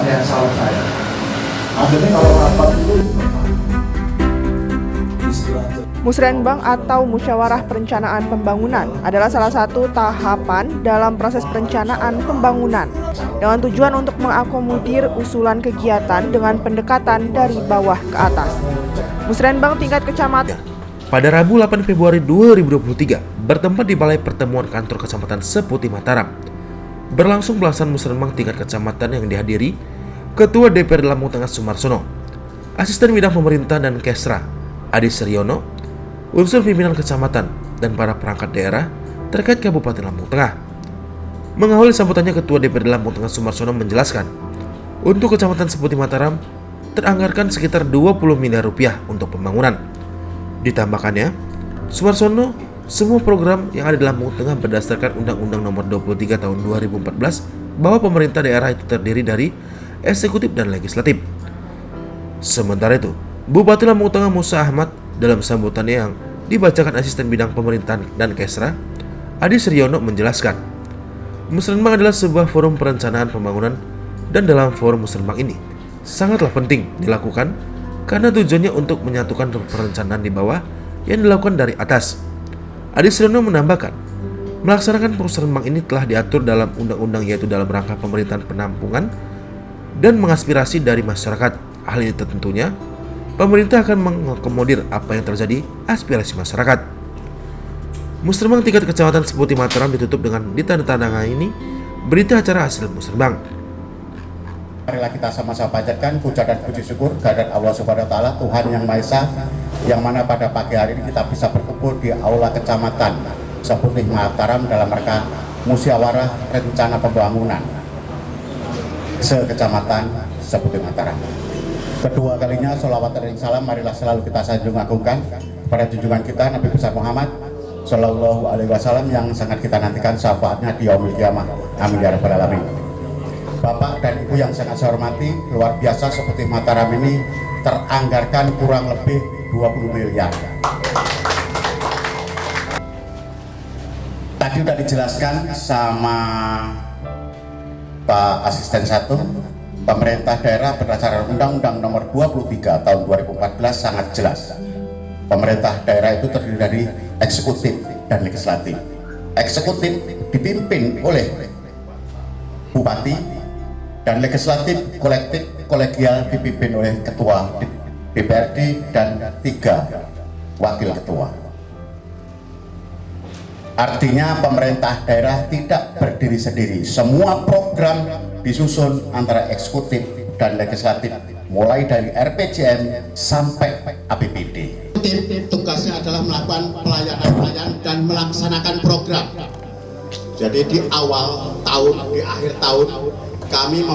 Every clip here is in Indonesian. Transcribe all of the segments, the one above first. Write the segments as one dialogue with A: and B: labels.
A: yang salah saya. Akhirnya kalau rapat itu
B: Musrenbang atau Musyawarah Perencanaan Pembangunan adalah salah satu tahapan dalam proses perencanaan pembangunan dengan tujuan untuk mengakomodir usulan kegiatan dengan pendekatan dari bawah ke atas. Musrenbang tingkat kecamatan
C: pada Rabu 8 Februari 2023 bertempat di Balai Pertemuan Kantor Kecamatan Seputi Mataram. Berlangsung belasan musrenbang tingkat kecamatan yang dihadiri Ketua DPRD Lampung Tengah Sumarsono, Asisten Bidang Pemerintah dan Kesra Adi Seryono, unsur pimpinan kecamatan dan para perangkat daerah terkait Kabupaten Lampung Tengah. Mengawali sambutannya, Ketua DPRD Lampung Tengah Sumarsono menjelaskan, untuk Kecamatan Seputi Mataram teranggarkan sekitar 20 miliar rupiah untuk pembangunan. Ditambahkannya, Sumarsono, semua program yang ada di Lampung Tengah berdasarkan Undang-Undang Nomor 23 Tahun 2014 bahwa pemerintah daerah itu terdiri dari eksekutif dan legislatif. Sementara itu, Bupati Lampung Tengah Musa Ahmad dalam sambutannya yang dibacakan Asisten Bidang Pemerintahan dan Kesra Adi Seryono menjelaskan, Musrenbang adalah sebuah forum perencanaan pembangunan dan dalam forum Musrenbang ini sangatlah penting dilakukan karena tujuannya untuk menyatukan perencanaan di bawah yang dilakukan dari atas. Adi Seryono menambahkan, melaksanakan Musrenbang ini telah diatur dalam undang-undang, yaitu dalam rangka pemerintahan penampungan dan mengaspirasi dari masyarakat. Hal ini tentunya pemerintah akan mengakomodir apa yang terjadi aspirasi masyarakat. Musrenbang tingkat kecamatan Seputi Mataram ditutup dengan ditandatangani berita acara hasil Musrenbang.
D: Marilah kita sama-sama panjatkan puja dan puji syukur kehadirat Allah Subhanahu wa taala, Tuhan yang Maha Esa, yang mana pada pagi hari ini kita bisa berkumpul di aula kecamatan Seputi Mataram dalam rangka musyawarah rencana pembangunan sekecamatan Seputi Mataram. Kedua kalinya sholawat dan salam marilah selalu kita sanjung agungkan pada junjungan kita Nabi besar Muhammad Shallallahu Alaihi Wasallam yang sangat kita nantikan syafaatnya di yaumil qiyamah. Amin ya rabbal alamin. Bapak dan Ibu yang sangat saya hormati, luar biasa Seputi Mataram ini teranggarkan kurang lebih 20 miliar. Tadi sudah dijelaskan sama Pak Asisten 1, pemerintah daerah berdasarkan Undang-Undang Nomor 23 Tahun 2014 sangat jelas. Pemerintah daerah itu terdiri dari eksekutif dan legislatif. Eksekutif dipimpin oleh bupati dan legislatif kolegial dipimpin oleh ketua DPRD dan 3 wakil ketua. Artinya pemerintah daerah tidak berdiri sendiri. Semua program disusun antara eksekutif dan legislatif, mulai dari RPJM sampai APBD. Tugasnya adalah melakukan pelayanan dan melaksanakan program. Jadi di awal tahun, di akhir tahun, kami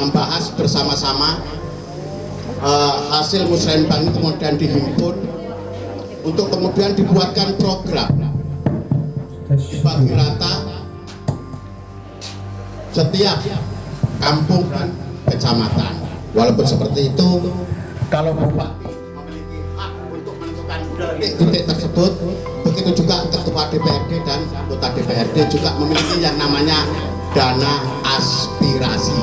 D: membahas bersama-sama hasil musrenbang kemudian dihimpun untuk kemudian dibuatkan program dibagi rata setiap kampung dan kecamatan. Walaupun seperti itu, kalau bupati memiliki hak untuk menentukan titik tersebut, begitu juga ketua DPRD dan anggota DPRD juga memiliki yang namanya dana aspirasi.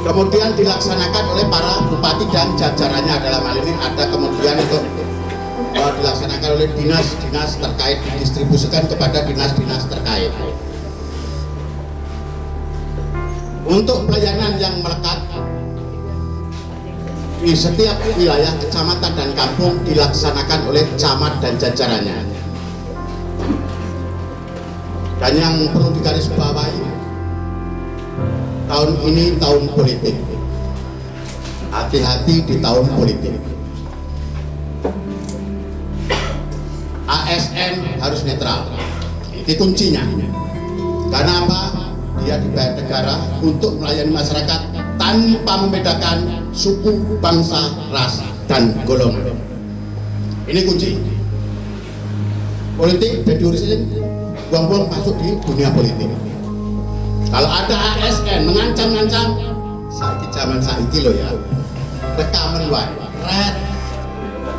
D: Kemudian dilaksanakan oleh para bupati dan jajarannya. Dalam hal ini ada kemudian untuk dilaksanakan oleh dinas-dinas terkait, didistribusikan kepada dinas-dinas terkait. Untuk pelayanan yang melekat di setiap wilayah kecamatan dan kampung dilaksanakan oleh camat dan jajarannya. Dan yang perlu digarisbawahi, tahun ini tahun politik. Hati-hati di tahun politik. ASN harus netral. Itu kuncinya. Karena apa? Dia dibayar negara untuk melayani masyarakat tanpa membedakan suku, bangsa, ras, dan golongan. Ini kunci. Politik jadi urusan buang-buang masuk di dunia politik. Kalau ada ASN mengancam-ngancam, saiki zaman saiki lo ya, rekaman wae, red,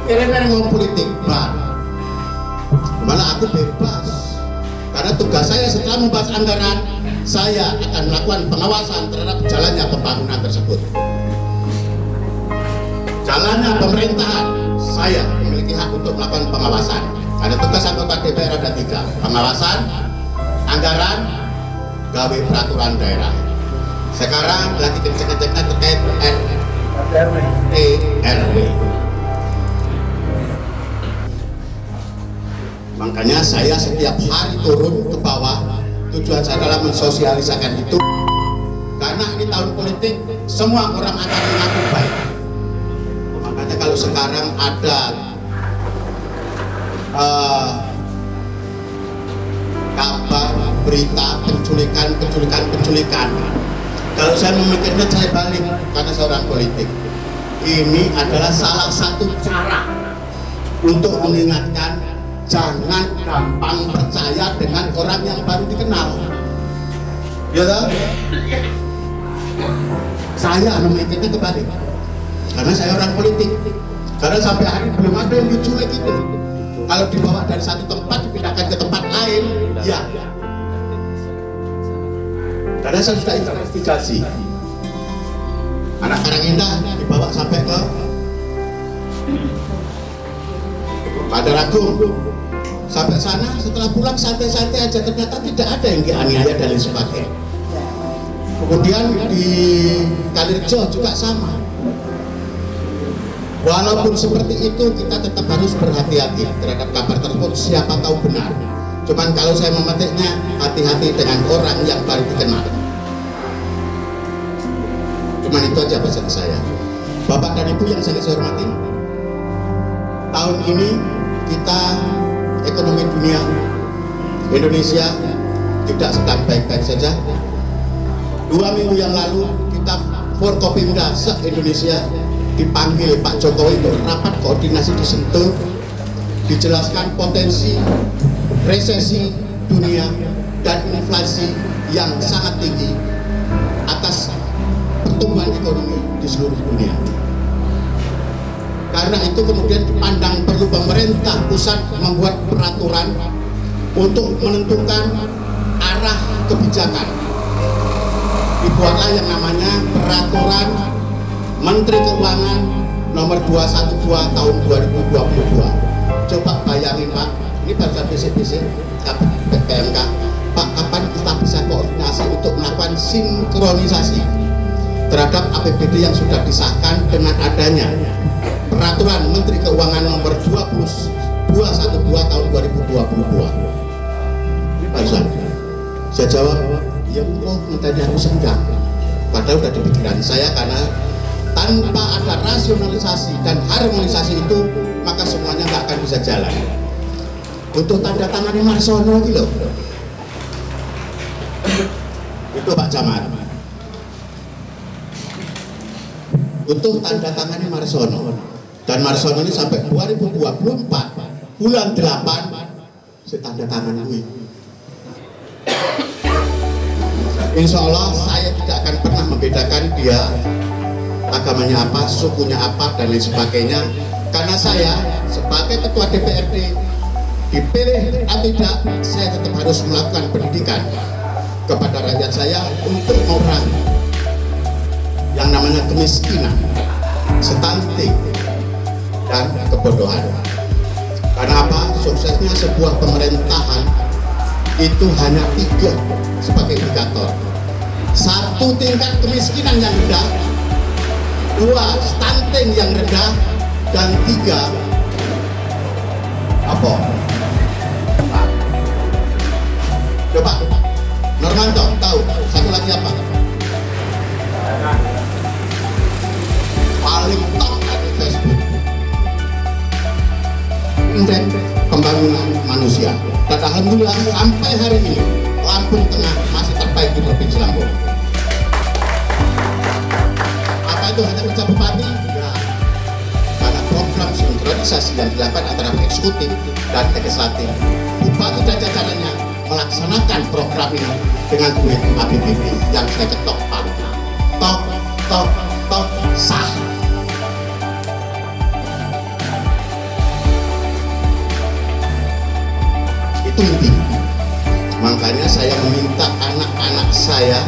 D: kira-kira ngomong politik, bah, malah aku bebas. Karena tugas saya setelah membahas anggaran, saya akan melakukan pengawasan terhadap jalannya pembangunan tersebut. Jalannya pemerintahan, saya memiliki hak untuk melakukan pengawasan. Karena tugas anggota DPR ada 3, pengawasan, anggaran, gawe peraturan daerah. Sekarang lagi kenceng-kencengnya terkait RW. Makanya saya setiap hari turun ke bawah, tujuan saya adalah mensosialisakan itu. Karena ini tahun politik, semua orang akan mengaku baik. Makanya kalau sekarang ada kabar, berita, penculikan, kalau saya memikirnya saya balik, karena seorang politik. Ini adalah salah satu cara untuk mengingatkan jangan gampang percaya dengan orang yang baru dikenal. Ya toh? Saya memikirnya kebalik, karena saya orang politik. Karena sampai hari ini belum ada yang diculik itu. Kalau dibawa dari satu tempat dipindahkan ke tempat lain, ya. Karena saya sudah investigasi. Anak Karangenda dibawa sampai ke Bandar Agung. Sampai sana, setelah pulang santai-santai aja, ternyata tidak ada yang dianiaya dan lain sebagainya. Kemudian di Kalirejo juga sama. Walaupun seperti itu, kita tetap harus berhati-hati terhadap kabar tersebut, siapa tahu benar. Cuman kalau saya memetiknya, hati-hati dengan orang yang baru dikenal. Cuman itu aja pesan saya. Bapak dan Ibu yang sangat saya hormati, tahun ini kita ekonomi dunia Indonesia tidak sedang baik-baik saja. 2 minggu yang lalu kita Forkopimda se-Indonesia dipanggil Pak Jokowi untuk rapat koordinasi di Sentul, dijelaskan potensi resesi dunia dan inflasi yang sangat tinggi atas pertumbuhan ekonomi di seluruh dunia. Karena itu kemudian dipandang perlu pemerintah pusat membuat peraturan untuk menentukan arah kebijakan. Dibuatlah yang namanya Peraturan Menteri Keuangan nomor 212 tahun 2022. Coba bayangin Pak, ini barusan bisik-bisik PMK, Pak, kapan kita bisa koordinasi untuk melakukan sinkronisasi terhadap APBD yang sudah disahkan dengan adanya Peraturan Menteri Keuangan nomor 212 tahun 2022. Ini barusan saya jawab, ya kok minta harus enggak, padahal udah di pikiran saya. Karena tanpa ada rasionalisasi dan harmonisasi itu, maka semuanya nggak akan bisa jalan. Untuk tanda tangan Marsono gitu loh, itu Pak Camat, untuk tanda tangannya Marsono. Dan Marsono ini sampai 2024 bulan 8 saya tanda tangan gue. Insya Allah saya tidak akan pernah membedakan dia agamanya apa, sukunya apa, dan lain sebagainya. Karena saya sebagai ketua DPRD, dipilih atau tidak, saya tetap harus melakukan pendidikan kepada rakyat saya untuk orang yang namanya kemiskinan, stunting, dan kebodohan. Karena apa? Suksesnya sebuah pemerintahan itu hanya 3 sebagai indikator. 1, tingkat kemiskinan yang rendah, 2, stunting yang rendah, dan 3, apa? Coba Normanto tahu satu lagi apa? Paling top di Facebook, indeks pembangunan manusia. Dan alhamdulillah sampai hari ini Lampung Tengah masih terbaik di Provinsi Lampung. Apa itu hanya kerja bupati? Enggak. Karena program sinkronisasi yang dilakukan antara eksekutif dan legislatif, bupati dan jajarannya melaksanakan program ini dengan duit APBD yang saya ketok palu. Tok sah. Itu intinya. Makanya saya meminta anak-anak saya,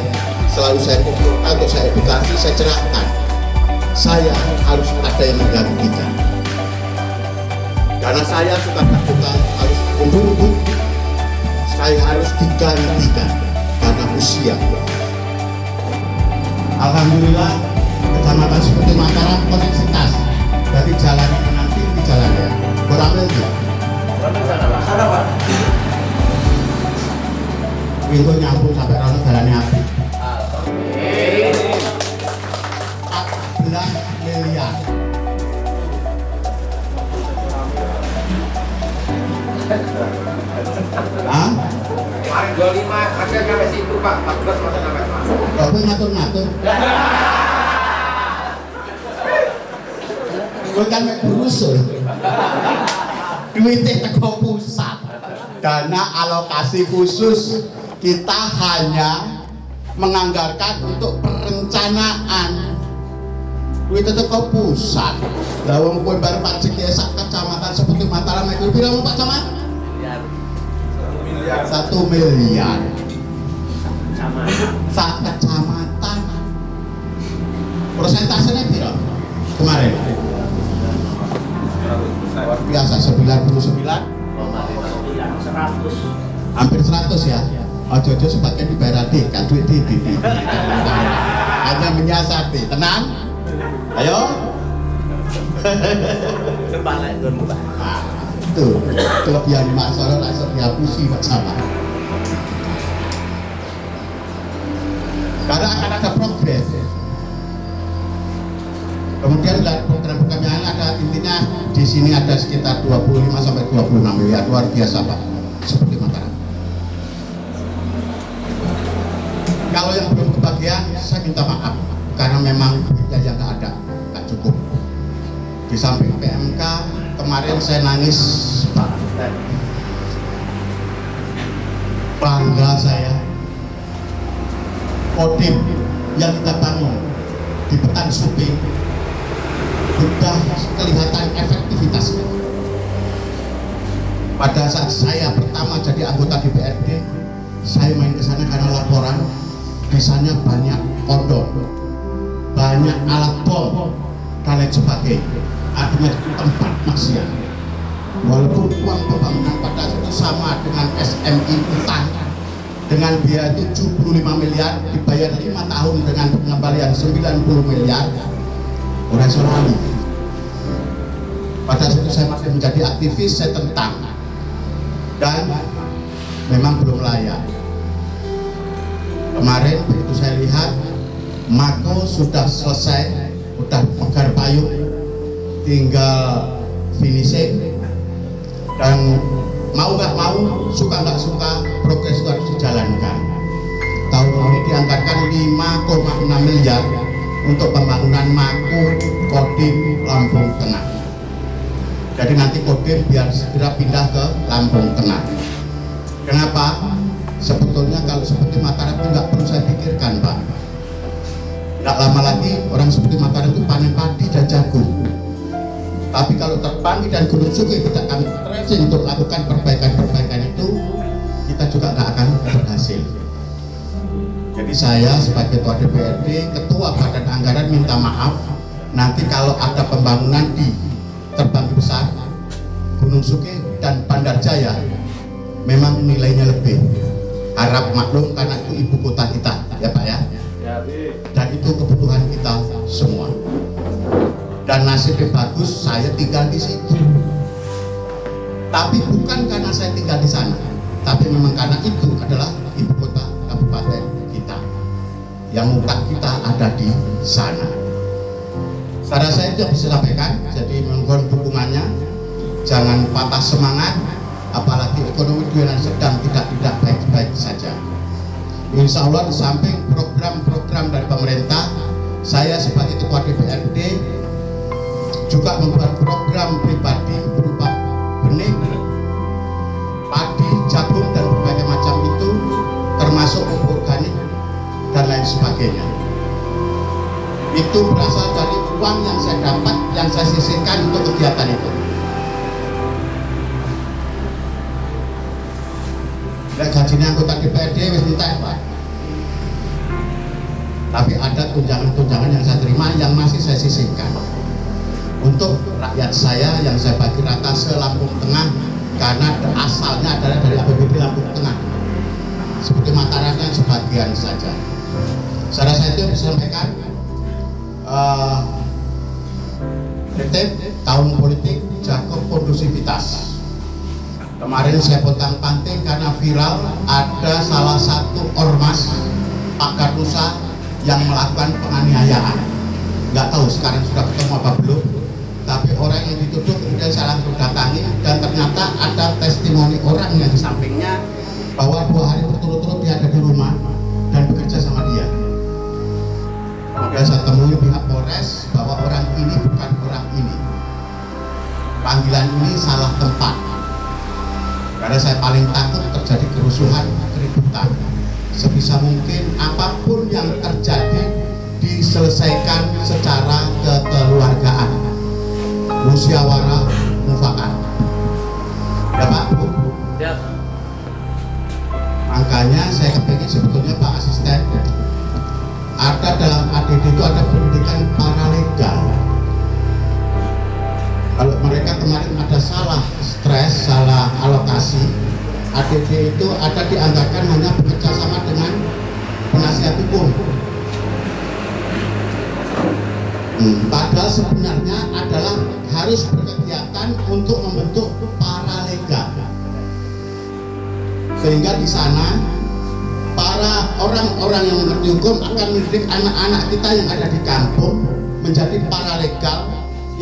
D: selalu saya kumpulkan untuk saya edukasi, saya cerahkan. Saya harus ada yang menggantikan. Karena saya suka harus umur, saya harus digantikan karena usia. Alhamdulillah, kecamatan seperti Mataram koneksitas dari jalan ini nanti di jalan ya. Kurang lebih. Sana Pak. Itu nyambung sampai rono jalannya api. 14 miliar. Hah?
E: 25 hasil sampai situ Pak, 14 masih sampai Pak.
D: Kau ngatur-ngatur. Gue kan berusul. Duitnya teko pusat. Dana alokasi khusus kita hanya menganggarkan untuk perencanaan. Duitnya teko pusat. Lah wong kowe bar pajak ya sak kecamatan seperti Mataram itu piro Pak Camat? 1 miliar. Sak kecamatan. Persentasenya piro? Kemarin. Biasa 99. Hampir 100 ya. Ojo-ojo sebagian dibayar adik, kan duit di. Hanya menyiasati. Tenang. Ayo. Nah, itu kelebihan masalah langsung dihapusi Pak Sama. Karena akan ada progres. Kemudian program-program yang ada intinya di sini ada sekitar 25 sampai 26 miliar, luar biasa Pak. Seperti Mataram. Kalau yang belum kebagian, saya minta maaf karena memang duitnya yang nggak ada, nggak cukup. Di samping PMK kemarin saya nangis Pak. Bangga saya. Kodim yang kita bangun di Petan Suping sudah kelihatan efektivitasnya. Pada saat saya pertama jadi anggota DPRD, saya main ke sana karena laporan di sana banyak kondom, banyak alat bom dan lain sebagainya. Artinya tempat maksiat. Walaupun uang pembangunan pada saat itu sama dengan SMI utang dengan biaya 75 miliar dibayar 5 tahun dengan pengembalian 90 miliar. Orang Solali. Pada saat itu saya masih menjadi aktivis, saya tentang dan memang belum layak. Kemarin begitu saya lihat Mako sudah selesai, sudah pegar payung, tinggal finishing dan mau nggak mau, suka nggak suka, progres itu harus dijalankan. Tahun ini dianggarkan 5,6 miliar untuk pembangunan Mako Kodim Lampung Tengah. Jadi nanti Kodim biar segera pindah ke Lampung Tengah. Kenapa? Sebetulnya kalau seperti Mataram itu nggak perlu saya pikirkan Pak. Nggak lama lagi orang seperti Mataram itu panen padi dan jagung. Tapi kalau Terpangi dan Gunung Sugi tidak kami tracing untuk lakukan perbaikan-perbaikan itu, kita juga nggak akan berhasil. Jadi saya sebagai Ketua DPRD, Ketua Badan Anggaran minta maaf. Nanti kalau ada pembangunan di Terpangi Besar, Gunung Sugi dan Bandar Jaya, memang nilainya lebih. Harap maklum karena itu ibu kota kita, ya Pak ya. Dan itu kebutuhan kita semua. Dan nasibnya bagus, saya tinggal di situ. Tapi bukan karena saya tinggal di sana, tapi memang karena itu adalah ibu kota kabupaten kita, yang muka kita ada di sana. Saudara saya itu bisa sampaikan, jadi mohon dukungannya, jangan patah semangat, apalagi ekonomi dunia sedang tidak baik-baik saja. Insya Allah di samping program-program dari pemerintah, saya sebagai Ketua DPRD juga membuat program pribadi berupa benih, padi, jagung dan berbagai macam itu, termasuk pupuk organik dan lain sebagainya. Itu berasal dari uang yang saya dapat, yang saya sisihkan untuk kegiatan itu. Lek gajinya anggota DPRD wis entek, Pak. Tapi ada tunjangan-tunjangan yang saya terima yang masih saya sisihkan untuk rakyat saya yang saya bagi rata se-Lampung Tengah, karena asalnya adalah dari APBD Lampung Tengah, seperti Mataramnya sebagian saja. Saya rasa itu bisa sampaikan. Tahun politik Jakob kondusivitas. Kemarin saya pontang-panting karena viral ada salah satu ormas Pakar Nusa yang melakukan penganiayaan. Nggak tahu sekarang sudah ketemu apa belum, tapi orang yang dituduh kemudian saya langsung datangi dan ternyata ada testimoni orang yang di sampingnya bahwa 2 hari berturut-turut dia ada di rumah dan bekerja sama dia. Kemudian saya temui pihak Polres bahwa orang ini bukan orang ini, panggilan ini salah tempat, karena saya paling takut terjadi kerusuhan, keributan. Sebisa mungkin apapun yang terjadi diselesaikan secara kekeluargaan, musyawarah mufakat. Ya Pak, Bu?
E: Siap.
D: Makanya saya kepingin sebetulnya Pak Asisten, ada dalam ADD itu ada pendidikan paralegal. Kalau mereka kemarin ada salah stres, salah alokasi, ADD itu ada dianggarkan hanya bekerja sama dengan penasihat hukum. Padahal sebenarnya adalah harus berkegiatan untuk membentuk paralegal, sehingga di sana para orang-orang yang mengerti hukum akan mendidik anak-anak kita yang ada di kampung menjadi paralegal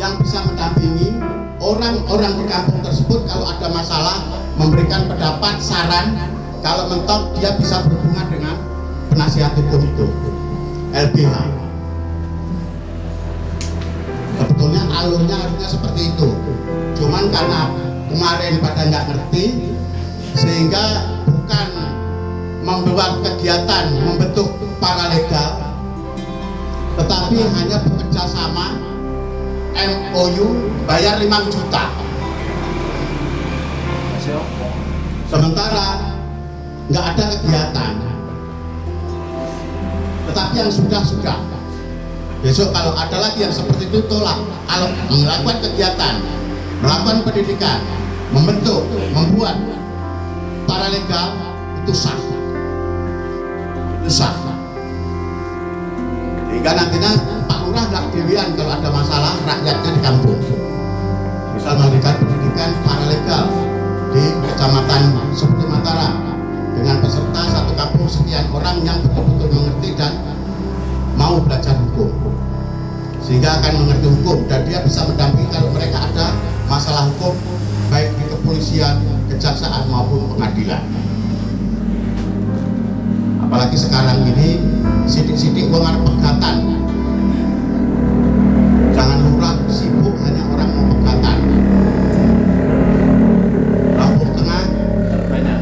D: yang bisa mendampingi orang-orang di kampung tersebut kalau ada masalah, memberikan pendapat, saran. Kalau mentok dia bisa berhubungan dengan penasihat hukum itu, LBH. Sebetulnya alurnya harusnya seperti itu, cuman karena kemarin pada nggak ngerti sehingga bukan membuat kegiatan membentuk paralegal, tetapi hanya bekerja sama MOU bayar 5 juta. Sementara nggak ada kegiatan, tetapi yang sudah besok kalau ada lagi yang seperti itu tolak. Kalau melakukan kegiatan, melakukan pendidikan, membentuk, membuat paralegal itu sah. Hingga nantinya Pak Lurah nggak dewian kalau ada masalah rakyatnya di kampung. Misal memberikan pendidikan paralegal di Kecamatan seperti Mataram dengan peserta satu kampung sekian orang yang betul-betul mengerti dan mau belajar hukum, sehingga akan mengerti hukum dan dia bisa mendampingi kalau mereka ada masalah hukum baik di kepolisian, kejaksaan maupun pengadilan. Apalagi sekarang ini sidik-sidik uang ada pegatan. Jangan lurah sibuk hanya orang mau pegatan. Lampung Tengah banyak.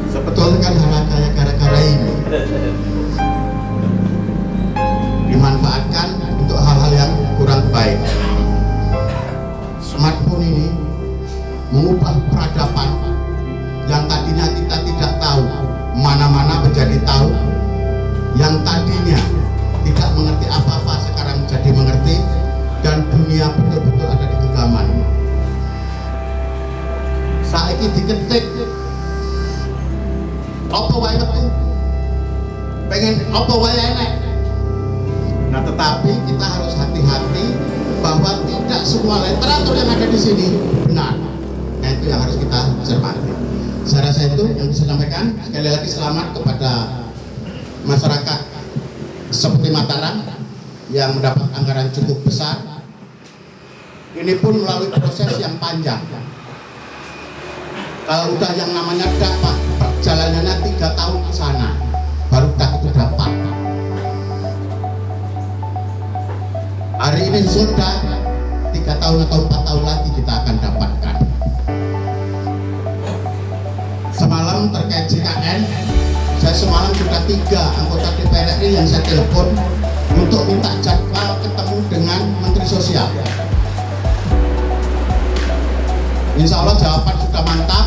D: Sebetulnya kan hal kayak gara-gara ini dimanfaatkan untuk hal-hal yang kurang baik. Smartphone ini mengubah peradaban yang tadinya kita tidak tahu, mana-mana menjadi tahu. Yang tadinya tidak mengerti apa-apa sekarang menjadi mengerti, dan dunia betul-betul ada di genggaman. Saiki diketik apa wae metu, pengen apa wae enek. Nah, tetapi kita harus hati-hati bahwa tidak semua literatur yang ada di sini benar. Nah, itu yang harus kita cermati. Saya rasa itu yang bisa sampaikan. Sekali lagi selamat kepada masyarakat seperti Mataram yang mendapat anggaran cukup besar. Ini pun melalui proses yang panjang. Kalau udah yang namanya dapat, perjalanannya 3 tahun ke sana baru itu dapat. Hari ini sudah 3 tahun atau 4 tahun lagi kita akan dapatkan. Semalam terkait JKN, saya semalam sudah 3 anggota DPR RI yang saya telepon untuk minta jadwal ketemu dengan Menteri Sosial. Insya Allah jawaban sudah mantap.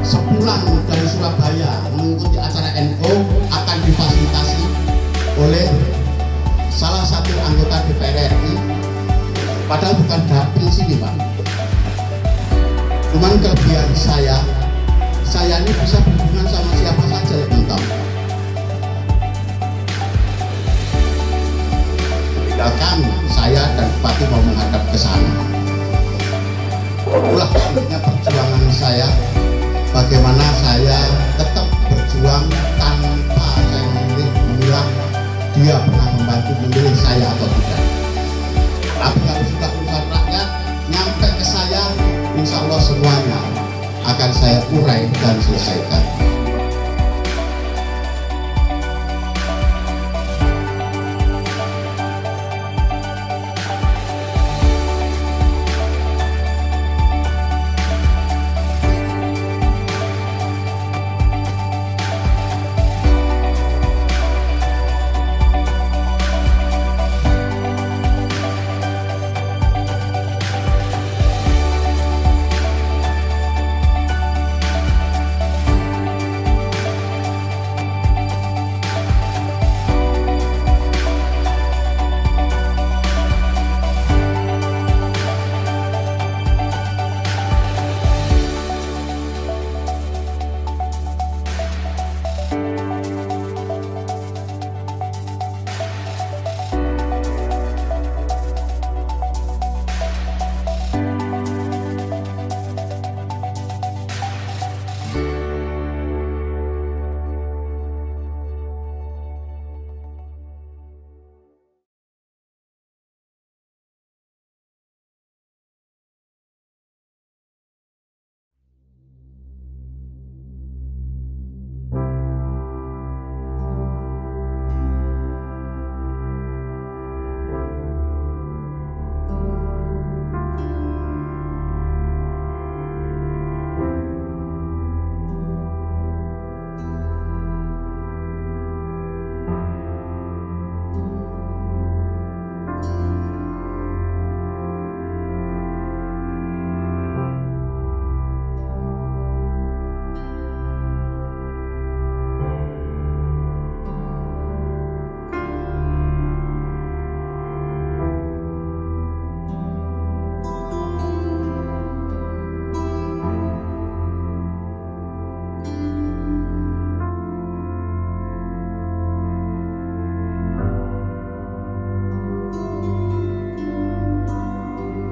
D: Sepulang dari Surabaya mengikuti acara NU akan difasilitasi oleh salah satu anggota DPR RI, padahal bukan dapil sini Pak. Cuman kelebihan saya ini bisa berhubungan sama siapa saja ya teman-teman. Tinggalkan saya dan Bupati mau menghadap ke sana. Itulah sebenarnya perjuangan saya, bagaimana saya tetap berjuang tanpa saya memilah dia pernah membantu memilih saya atau tidak. Tapi kalau sudah urusan rakyat nyampe ke saya, insya Allah semuanya akan saya urai dan selesaikan.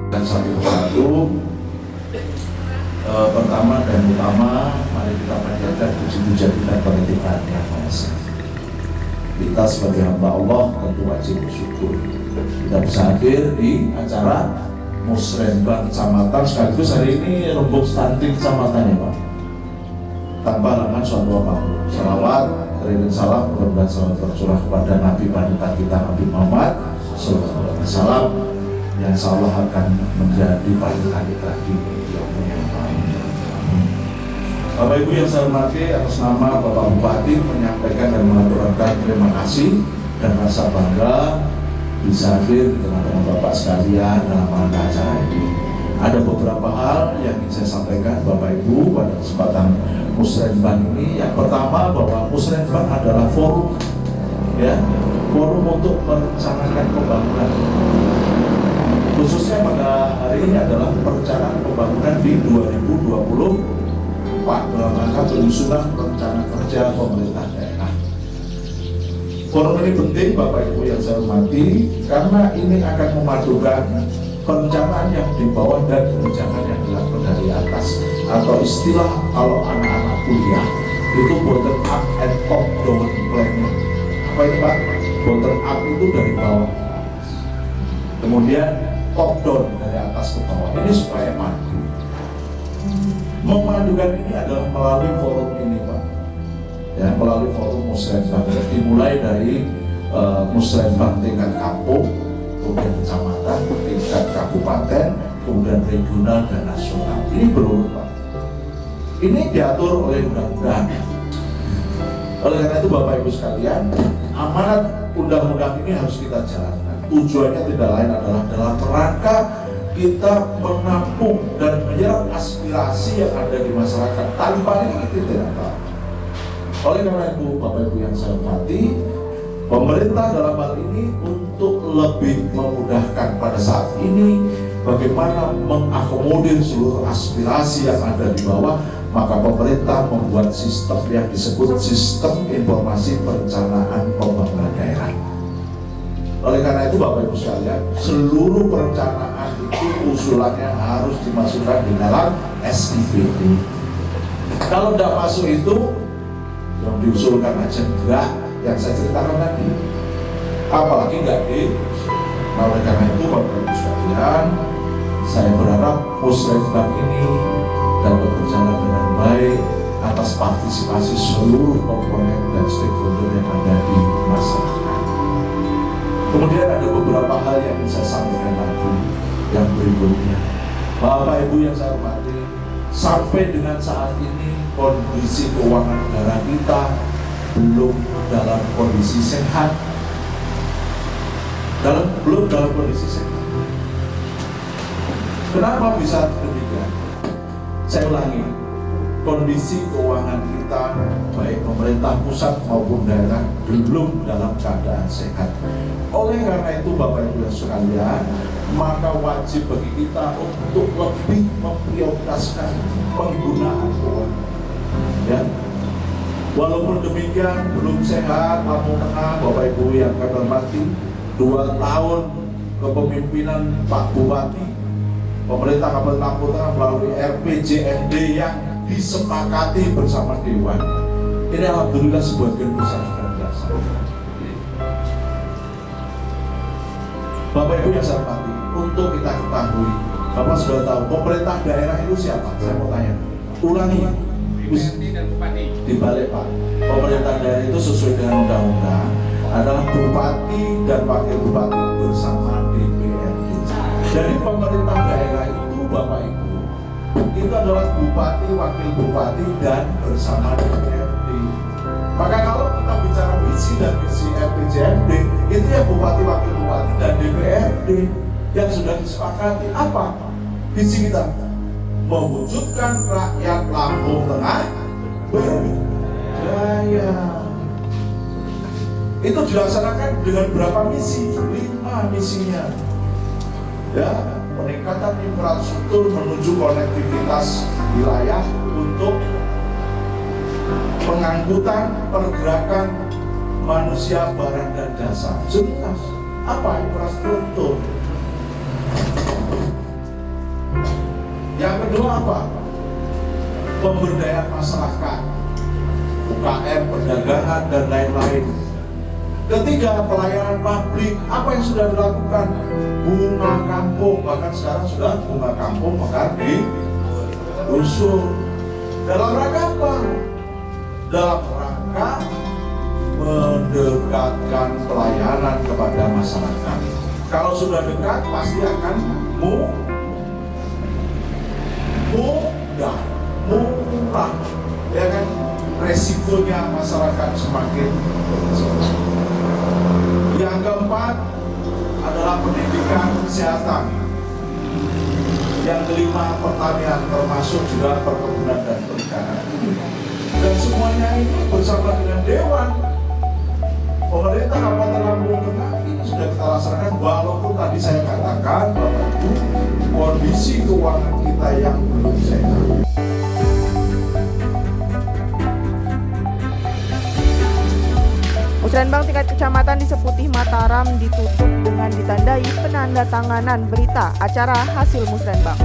A: Dan satu persatu, pertama dan utama, mari kita panjatkan puji-pujian kita kepada Tuhan Yang Maha Esa. Kita sebagai hamba Allah tentu wajib bersyukur. Kita bisa hadir di acara Musrenbang Kecamatan, sekaligus hari ini rembuk stunting kecamatan ya Pak. Tanpa halangan suatu apapun. Salawat, teriring salam, mudah-mudahan salam tercurah kepada Nabi panutan kita Nabi Muhammad Sallallahu Alaihi Wasallam, yang insya Allah akan menjadi panutan kita di yaumul kiamat. Bapak Ibu yang saya hormati, atas nama Bapak Bupati menyampaikan dan mengaturkan terima kasih dan rasa bangga bisa hadir di tengah-tengah Bapak sekalian dalam rangka acara ini. Ada beberapa hal yang ingin saya sampaikan Bapak Ibu pada kesempatan Musrenbang ini. Yang pertama, bahwa Musrenbang adalah forum, ya, forum untuk merencanakan pembangunan. Khususnya pada hari ini adalah perencanaan pembangunan di 2024 dalam rangka penyusunan rencana kerja pemerintah daerah. Forum ini penting Bapak Ibu yang saya hormati, karena ini akan memadukan perencanaan yang di bawah dan kebijakan yang dilakukan dari atas, atau istilah kalau anak-anak kuliah itu bottom up and top down planning. Apa itu Pak? Bottom up itu dari bawah, kemudian top down dari atas ke bawah. Ini supaya maju. Memadukan ini adalah melalui forum ini Pak, ya, melalui forum Musrenbang. Dimulai dari Musrenbang tingkat kampung, kemudian kecamatan, tingkat kabupaten, kemudian regional dan nasional. Ini berurut Pak. Ini diatur oleh undang-undang. Oleh karena itu Bapak Ibu sekalian, amanat undang-undang ini harus kita jalankan. Tujuannya tidak lain adalah dalam rangka kita menampung dan menyerap aspirasi yang ada di masyarakat. Tanpa ini kita tidak tahu. Oleh karena itu, Bapak Ibu yang saya hormati, pemerintah dalam hal ini untuk lebih memudahkan pada saat ini bagaimana mengakomodir seluruh aspirasi yang ada di bawah, maka pemerintah membuat sistem yang disebut Sistem Informasi Perencanaan Pembangunan Daerah. Oleh karena itu, Bapak Ibu sekalian, seluruh perencanaan itu usulannya harus dimasukkan di dalam SIPD. Kalau tidak masuk itu, yang diusulkan aja enggak, yang saya ceritakan tadi, apalagi enggak di. Nah, oleh karena itu, Bapak Ibu sekalian, saya berharap Musrenbang ini dapat berjalan dengan baik atas partisipasi seluruh komponen dan stakeholder yang ada di masyarakat. Kemudian ada beberapa hal yang bisa saya sampaikan lagi yang berikutnya. Bapak Ibu yang saya hormati, sampai dengan saat ini kondisi keuangan negara kita belum dalam kondisi sehat. Belum dalam kondisi sehat. Kenapa bisa demikian? Saya ulangi, kondisi keuangan kita baik pemerintah pusat maupun daerah belum dalam keadaan sehat. Oleh karena itu, Bapak Ibu yang sekalian, maka wajib bagi kita untuk lebih memprioritaskan penggunaan keuangan. Ya, walaupun demikian belum sehat, lampu tengah, Bapak Ibu yang kami hormati, 2 tahun kepemimpinan Pak Bupati, pemerintah Kabupaten Lampung Tengah melalui RPJMD yang disepakati bersama Dewan. Ini alhamdulillah sebagian besar sudah dilaksanakan. Bapak Ibu yang saya hormati, untuk kita ketahui, Bapak sudah tahu pemerintah daerah itu siapa? Saya mau tanya. Ulangi. Di balik Pak, pemerintah daerah itu sesuai dengan undang-undang adalah bupati dan wakil bupati bersama DPRD. Dari pemerintah daerah itu, Bapak Ibu, itu adalah bupati, wakil bupati dan bersama DPRD. Maka kalau kita bicara visi dan misi RPJMD, itu ya bupati, wakil bupati dan DPRD yang sudah disepakati. Apa visi kita? Mewujudkan rakyat Lampung Tengah berjaya. Itu dilaksanakan dengan berapa misi? 5 misinya. Ya, peningkatan infrastruktur menuju konektivitas wilayah untuk pengangkutan pergerakan manusia, barang dan jasa. Jelas apa infrastruktur? Yang kedua apa? Pemberdayaan masyarakat, UKM, perdagangan dan lain-lain. Ketiga, pelayanan publik. Apa yang sudah dilakukan? Bunga kampung, bahkan sekarang sudah bunga kampung mekar di rusun. Dalam rangka apa? Dalam rangka mendekatkan pelayanan kepada masyarakat. Kalau sudah dekat, pasti akan mudah, murah, ya kan? Resikonya masyarakat semakin kecil. Yang keempat adalah pendidikan kesehatan. Yang kelima pertanian, termasuk juga perkebunan dan perikanan. Dan semuanya ini bersama dengan Dewan pemerintah Kabupaten Lampung Tengah ini sudah kita laksanakan. Walaupun tadi saya katakan Bapak Ibu, kondisi keuangan kita yang belum sehat.
B: Musrenbang tingkat kecamatan di Seputih Mataram ditutup dengan ditandai penandatanganan berita acara hasil musrenbang.